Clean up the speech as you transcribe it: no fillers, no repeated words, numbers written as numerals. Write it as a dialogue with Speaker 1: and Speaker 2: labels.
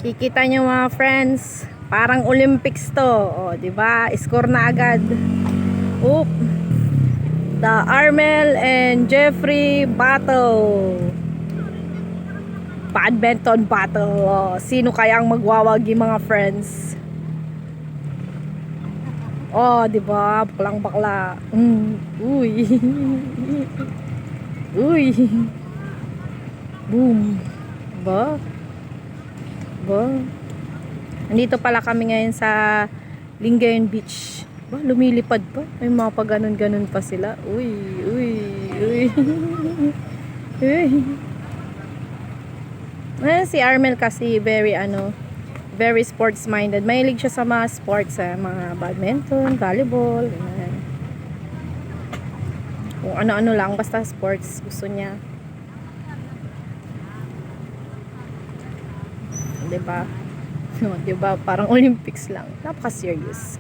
Speaker 1: Kikita nyo mga friends, parang Olympics to. O, di ba? Score na agad. Oop. The Armel and Jeffrey battle. Badminton battle. O, sino kaya ang magwawagi mga friends? Oh, di ba? Baklang bakla. Uy. Uy. Boom. Ba? Ba? Andito pala kami ngayon sa Lingayen Beach. Ba, lumilipad pa. May mga pa ganun-ganun pa sila. Uy, uy, uy. Uy. Si Armel kasi very sports minded. Mahilig siya sa mga sports, mga badminton, volleyball, ganyan. Kung ano-ano lang, basta sports gusto niya. Diba? No, diba? Parang Olympics lang. Napaka-serious.